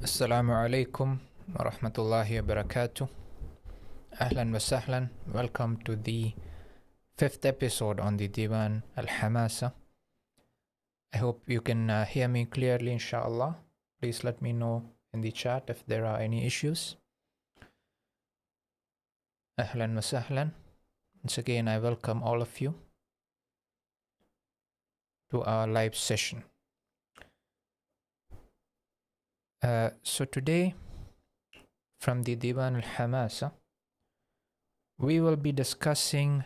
Assalamu alaikum wa rahmatullahi wa barakatuh. Ahlan wa sahlan. Welcome to the fifth episode on the Diwan al Hamasa. I hope you can hear me clearly, inshallah. Please let me know in the chat if there are any issues. Ahlan wa sahlan. Once again, I welcome all of you to our live session. So today, from the Diwan al Hamasa, we will be discussing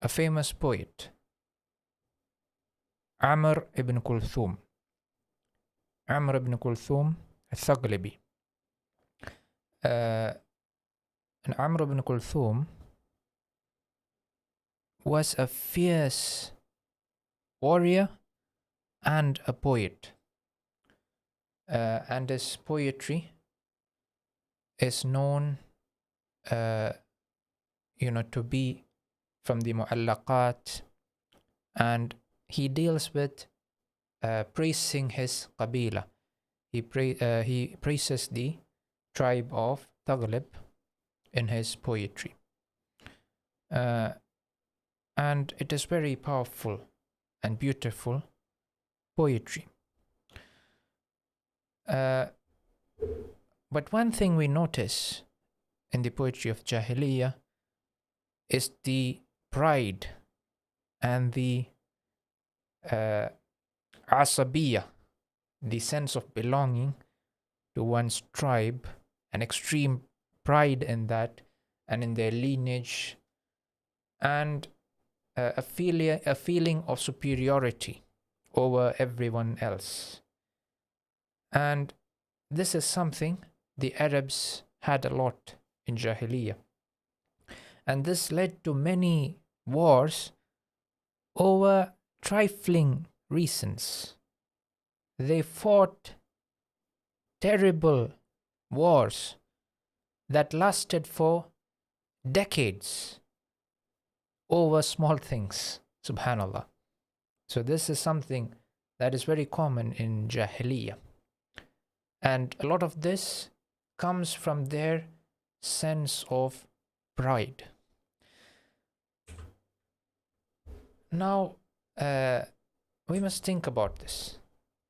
a famous poet, Amr ibn Kulthum. Amr ibn Kulthum al-Thaqlabi. And Amr ibn Kulthum was a fierce warrior and a poet. And his poetry is known to be from the mu'allaqat, and he deals with praising his qabila. He praises the tribe of Taghlib in his poetry. And it is very powerful and beautiful poetry. But one thing we notice in the poetry of Jahiliyyah is the pride and the asabiyah, the sense of belonging to one's tribe, an extreme pride in that and in their lineage, and a feeling of superiority over everyone else. And this is something the Arabs had a lot in Jahiliyyah. And this led to many wars over trifling reasons. They fought terrible wars that lasted for decades over small things, subhanallah. So this is something that is very common in Jahiliyyah. And a lot of this comes from their sense of pride. Now, we must think about this.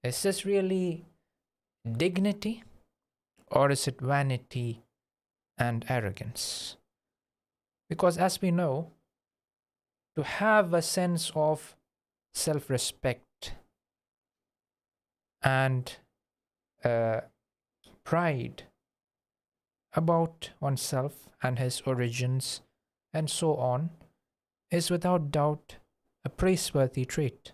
Is this really dignity, or is it vanity and arrogance? Because as we know, to have a sense of self-respect and pride about oneself and his origins and so on is without doubt a praiseworthy trait.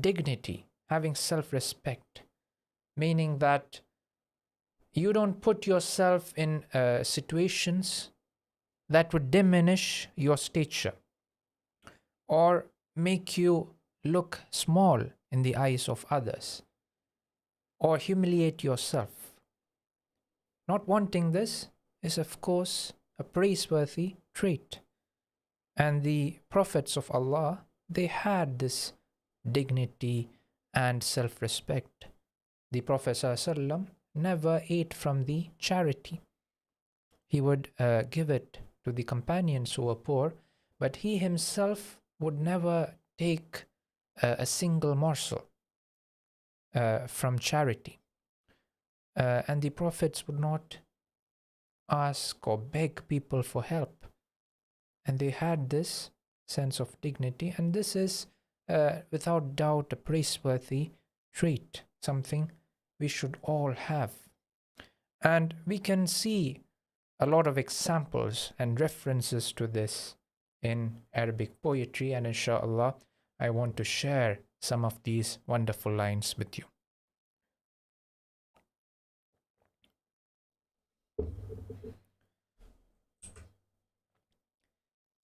Dignity, having self-respect, meaning that you don't put yourself in situations that would diminish your stature or make you look small in the eyes of others, or humiliate yourself. Not wanting this is, of course, a praiseworthy trait. And the prophets of Allah, they had this dignity and self-respect. The Prophet ﷺ never ate from the charity. He would give it to the companions who were poor, but he himself would never take a single morsel from charity. And the prophets would not ask or beg people for help. And they had this sense of dignity, and this is without doubt a praiseworthy trait, something we should all have. And we can see a lot of examples and references to this in Arabic poetry, and inshallah I want to share some of these wonderful lines with you.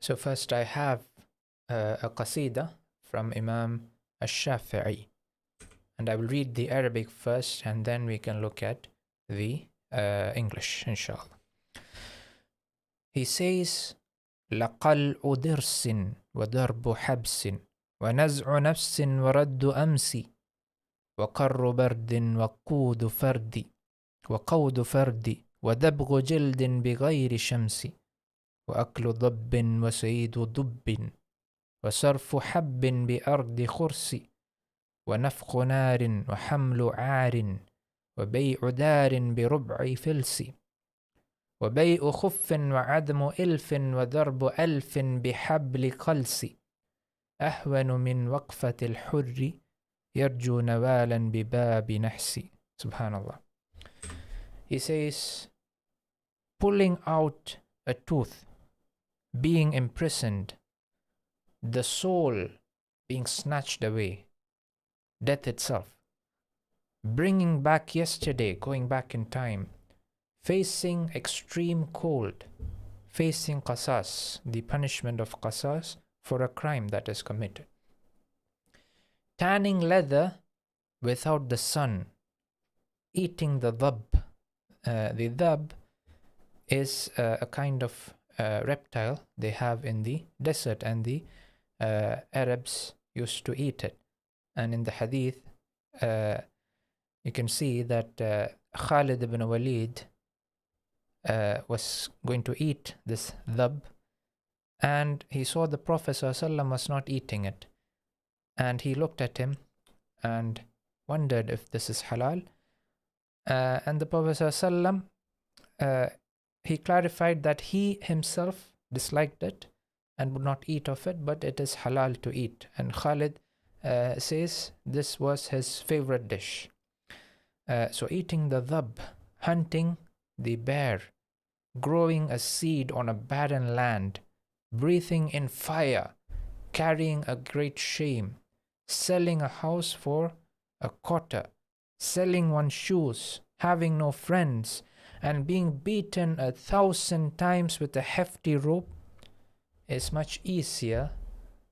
So first I have a qasida from Imam al-Shafi'i, and I will read the Arabic first and then we can look at the English, inshallah. He says, لقلع ضرس وضرب حبس ونزع نفس ورد أمس وقر برد وقود فرد ودبغ جلد بغير شمس وأكل ضب وسيد ضب وصرف حب بأرض خرس ونفخ نار وحمل عار وبيع دار بربع فلس وبيع خف وعدم إلف وضرب ألف بحبل قلس أهون من وقفة الحر يرجو نوالا بباب نحس. Subhanallah. He says, pulling out a tooth, being imprisoned, the soul being snatched away, death itself, bringing back yesterday, going back in time, facing extreme cold, facing qasas, the punishment of qasas for a crime that is committed, tanning leather without the sun, eating the dhab. The dhab is a kind of reptile they have in the desert, and the Arabs used to eat it. And in the hadith, you can see that Khalid ibn Walid was going to eat this dhab, and he saw the Prophet ﷺ was not eating it, and he looked at him and wondered if this is halal. And the Prophet ﷺ, he clarified that he himself disliked it and would not eat of it, but it is halal to eat. And Khalid says this was his favorite dish. So eating the dhab, hunting the bear, growing a seed on a barren land, breathing in fire, carrying a great shame, selling a house for a quarter, selling one's shoes, having no friends, and being beaten 1,000 times with a hefty rope is much easier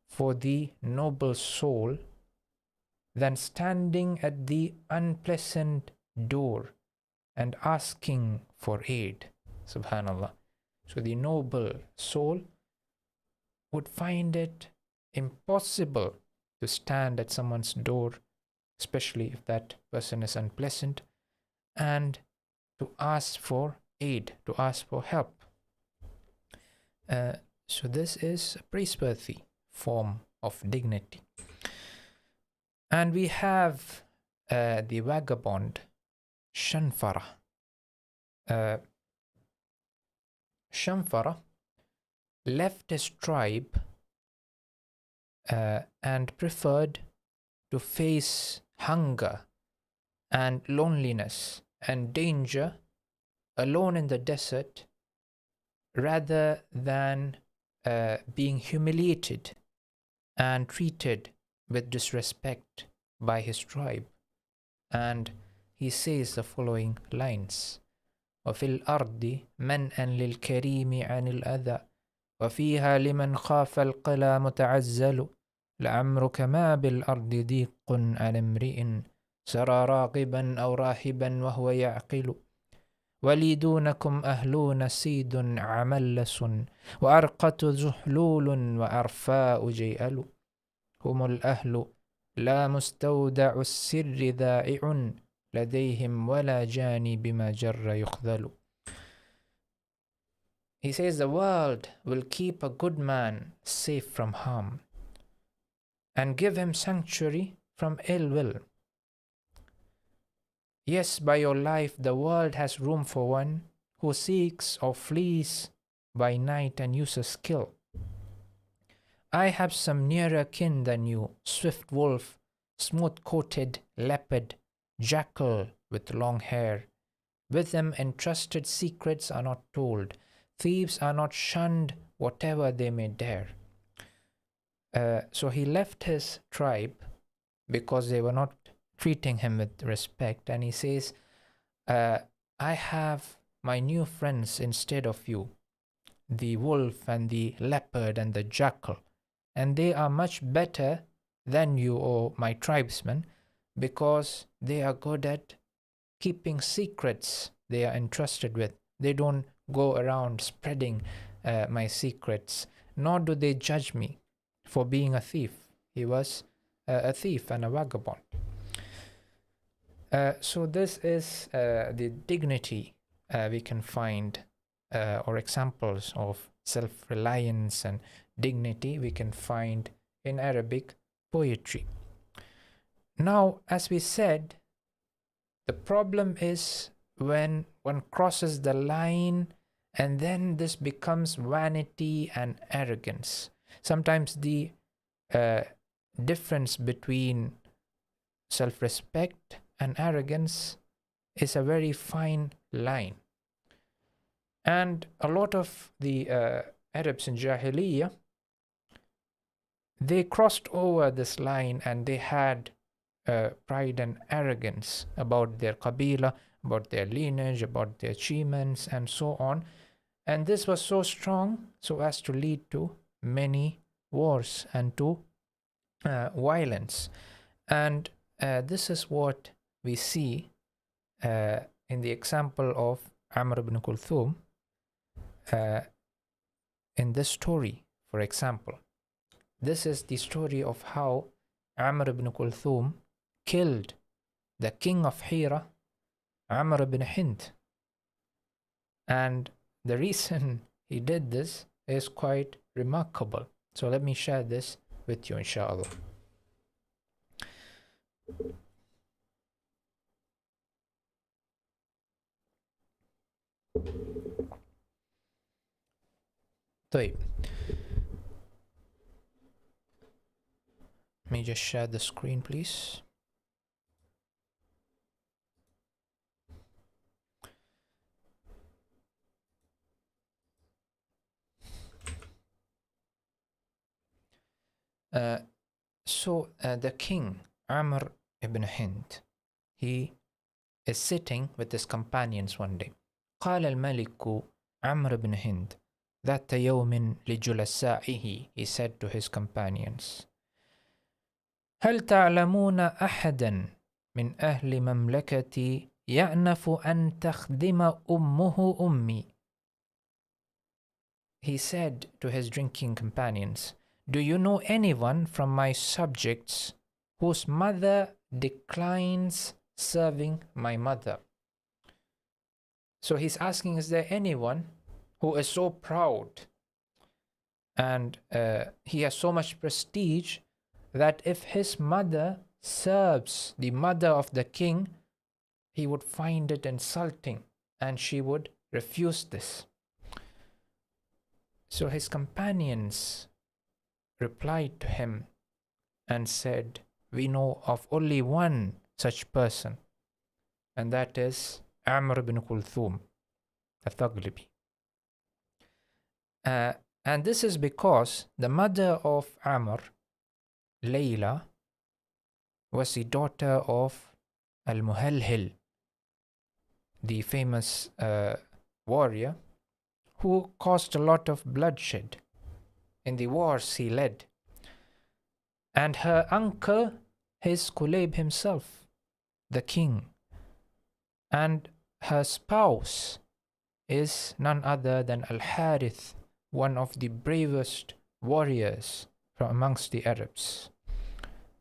for the noble soul than standing at the unpleasant door and asking for aid. Subhanallah. So the noble soul would find it impossible to stand at someone's door, especially if that person is unpleasant, and to ask for aid, to ask for help. So this is a praiseworthy form of dignity. And we have the vagabond Shanfara. Shanfara left his tribe and preferred to face hunger and loneliness and danger alone in the desert rather than being humiliated and treated with disrespect by his tribe. And he says the following lines: وفي الأرض منأ للكريم عن الأذى وفيها لمن خاف القلى متعزل لعمرك ما بالأرض ضيق عن امرئ سرى راغبا أو راهبا وهو يعقل ولي دونكم أهلون سيد عملس وأرقة زحلول وأرفاء جيئل هم الأهل لا مستودع السر ذائع لديهم ولا جاني بما جر يخذل. He says the world will keep a good man safe from harm and give him sanctuary from ill will. Yes, by your life the world has room for one who seeks or flees by night and uses skill. I have some nearer kin than you, swift wolf, smooth-coated leopard, jackal with long hair. With them entrusted secrets are not told. Thieves are not shunned, whatever they may dare. So he left his tribe because they were not treating him with respect. And he says, I have my new friends instead of you, the wolf and the leopard and the jackal. And they are much better than you, or my tribesmen, because they are good at keeping secrets they are entrusted with. They don't go around spreading my secrets, nor do they judge me for being a thief. He was a thief and a vagabond. So this is the dignity we can find, or examples of self-reliance and dignity we can find in Arabic poetry. Now, as we said, the problem is when one crosses the line and then this becomes vanity and arrogance. Sometimes the difference between self-respect and arrogance is a very fine line. And a lot of the Arabs in Jahiliyyah, they crossed over this line and they had pride and arrogance about their qabila, about their lineage, about their achievements, and so on. And this was so strong so as to lead to many wars and to violence. And this is what we see in the example of Amr ibn Kulthum in this story, for example. This is the story of how Amr ibn Kulthum killed the king of Hira, Amr ibn Hind. And the reason he did this is quite remarkable. So let me share this with you, inshallah. طيب. Let me just share the screen, please. So the king, Amr ibn Hind, he is sitting with his companions one day. قال الملك عمرو بن هند ذات يوم لجلسائه, he said to his companions, هل تعلمون أحدا من أهل مملكتي يأنف أن تخدم أمه أمي? He said to his drinking companions, do you know anyone from my subjects whose mother declines serving my mother? So he's asking, is there anyone who is so proud and he has so much prestige that if his mother serves the mother of the king, he would find it insulting and she would refuse this? So his companions replied to him and said, we know of only one such person, and that is Amr ibn Kulthum al-Taghlibi. And this is because the mother of Amr, Layla, was the daughter of Al-Muhalhil, the famous warrior who caused a lot of bloodshed in the wars he led. And her uncle is Kulayb himself, the king. And her spouse is none other than Al-Harith, one of the bravest warriors from amongst the Arabs.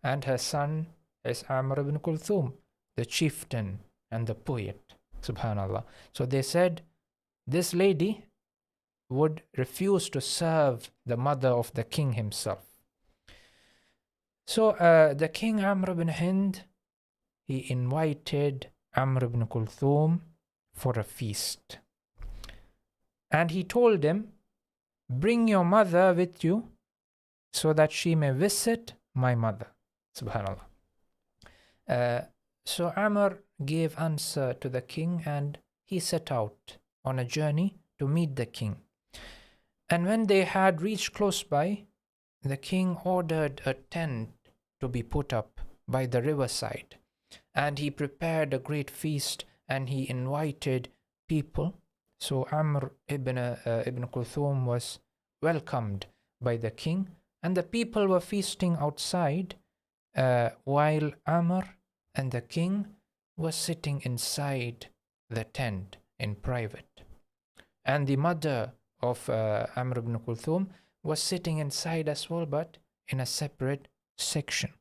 And her son is Amr ibn Kulthum, the chieftain and the poet. Subhanallah. So they said, this lady would refuse to serve the mother of the king himself. So the king Amr ibn Hind, he invited Amr ibn Kulthum for a feast. And he told him, bring your mother with you so that she may visit my mother. Subhanallah. So Amr gave answer to the king and he set out on a journey to meet the king. And when they had reached close by, the king ordered a tent to be put up by the riverside. And he prepared a great feast and he invited people. So Amr ibn Kulthum was welcomed by the king, and the people were feasting outside while Amr and the king were sitting inside the tent in private. And the mother of Amr ibn Kulthum was sitting inside as well, but in a separate section.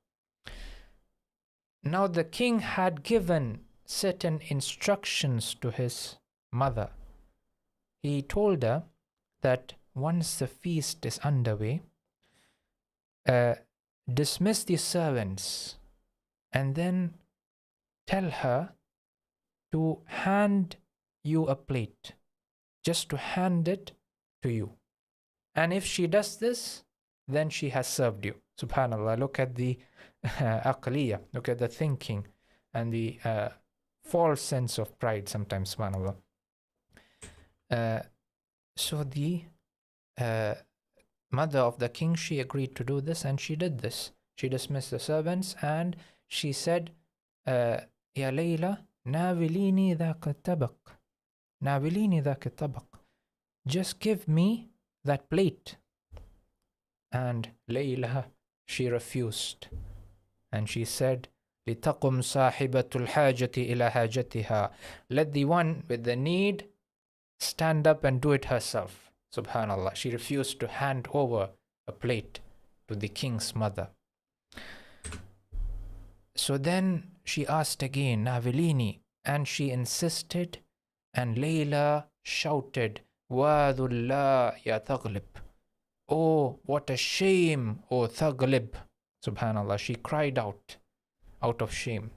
Now the king had given certain instructions to his mother. He told her that once the feast is underway, dismiss the servants and then tell her to hand you a plate, just to hand it to you. And if she does this, then she has served you. Subhanallah, look at the aqliya, look at the thinking and the false sense of pride sometimes, subhanallah. So the mother of the king, she agreed to do this, and she did this. She dismissed the servants and she said, Ya Layla, nawilini dhaka tabaq. Nawilini dhaka tabaq. Just give me that plate. And Layla, she refused. And she said, لِتَقُمْ صَاحِبَةُ الْحَاجَةِ إِلَى حَاجَتِهَا. Let the one with the need stand up and do it herself. Subhanallah. She refused to hand over a plate to the king's mother. So then she asked again, Navilini, and she insisted, and Layla shouted, Wadullah ya Taghlib. Oh, what a shame, O Taghlib. Subhanallah. She cried out of shame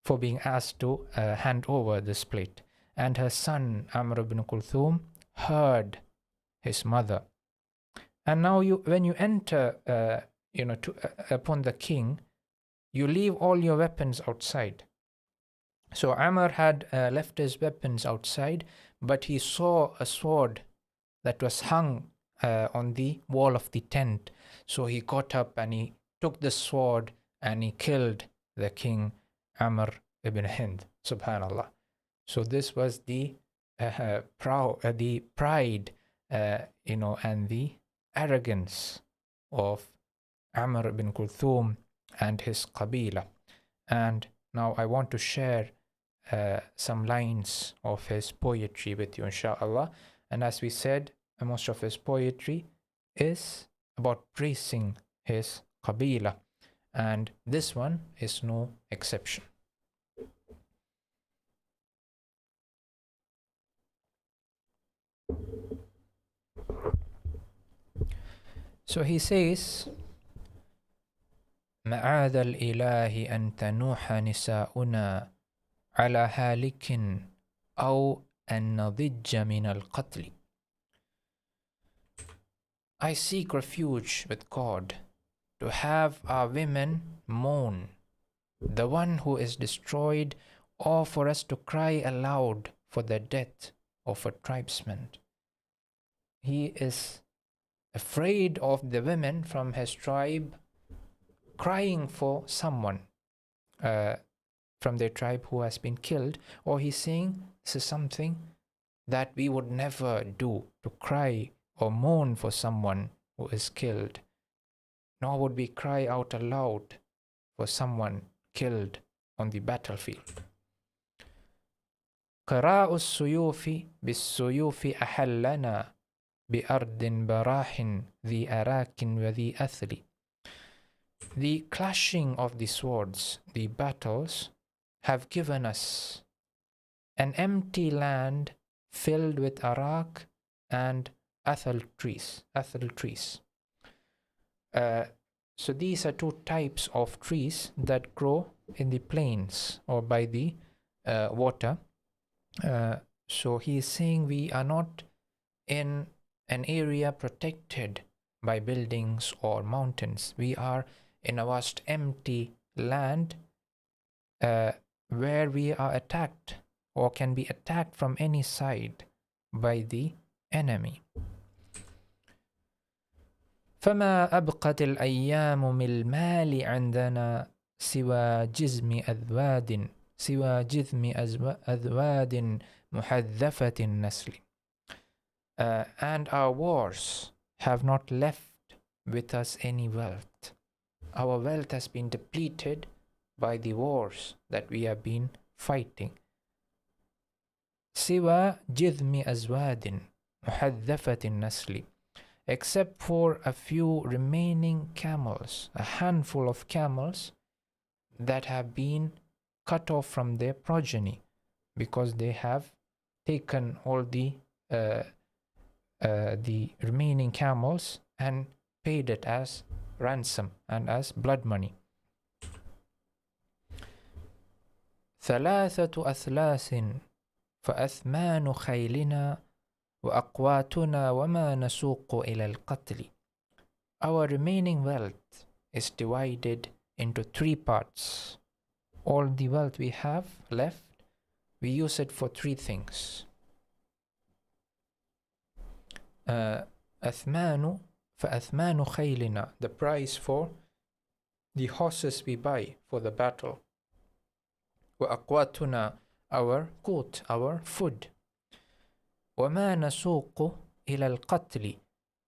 for being asked to hand over this plate. And her son Amr ibn Kulthum heard his mother. And now when you enter upon the king, you leave all your weapons outside. So Amr had left his weapons outside, but he saw a sword that was hung on the wall of the tent. So he got up and he took the sword and he killed the king Amr ibn Hind. Subhanallah. So this was the pride, and the arrogance of Amr ibn Kulthum and his Qabila. And now I want to share some lines of his poetry with you, inshallah. And as we said, most of his poetry is about praising his Qabila. And this one is no exception. So he says, معاذ الإله أن تنوح نساؤنا على هالك أو أن نضج من القتل. I seek refuge with God to have our women mourn the one who is destroyed, or for us to cry aloud for the death of a tribesman. He is afraid of the women from his tribe crying for someone from their tribe who has been killed, or he's saying this is something that we would never do, to cry or mourn for someone who is killed, nor would we cry out aloud for someone killed on the battlefield. قراء السيوف بالسيوف أحلنا بأرض براح ذي أراك وذي أثل. The clashing of the swords, the battles, have given us an empty land filled with arak and athal trees. So these are two types of trees that grow in the plains or by the water. So he is saying we are not in an area protected by buildings or mountains. We are in a vast empty land where we are attacked or can be attacked from any side by the enemy. فما أبقت الأيام من المال عندنا سوى جزم أذواد محذفة النسل. And our wars have not left with us any wealth. Our wealth has been depleted by the wars that we have been fighting. سوى جذم أزواد محذفة النسل. Except for a few remaining camels, a handful of camels that have been cut off from their progeny because they have taken all the remaining camels and paid it as ransom and as blood money. ثلاثة أثلاث فأثمان خيلنا وأقواتنا وما نسوق إلى القتل. Our remaining wealth is divided into 3 parts. All the wealth we have left, we use it for 3 things. أثمان فأثمان خيلنا, the price for the horses we buy for the battle. وأقواتنا, our quote, our food. وما نسوق إلى القتل,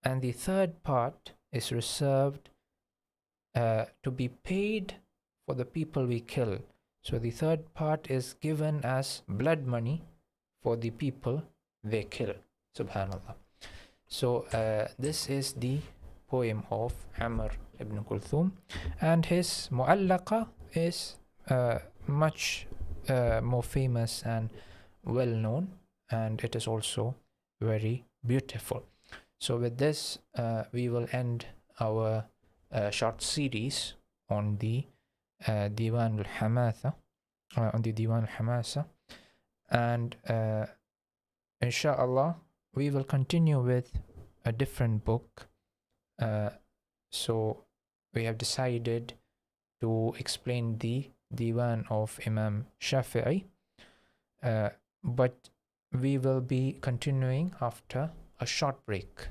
and the 3rd part is reserved to be paid for the people we kill. So the 3rd part is given as blood money for the people they kill. Subhanallah. So this is the poem of Amr ibn Kulthum, and his mu'allaqa is much more famous and well known, and it is also very beautiful. So with this we will end our short series on the Diwan al Hamasa, and inshallah we will continue with a different book. So we have decided to explain the Diwan of Imam Shafi'i, but we will be continuing after a short break.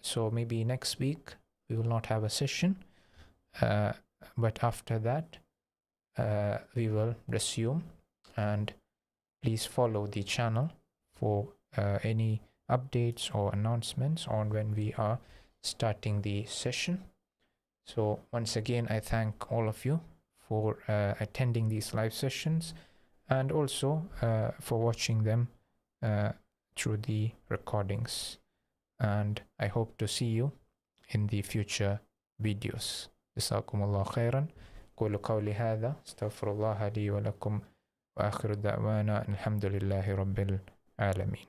So maybe next week we will not have a session, but after that we will resume, and please follow the channel for any updates or announcements on when we are starting the session. So once again, I thank all of you for attending these live sessions, and also for watching them through the recordings, and I hope to see you in the future videos. جزاكم الله خيرا. قولوا قولي هذا استغفر الله لي ولكم وآخر دعوانا الحمد لله رب العالمين.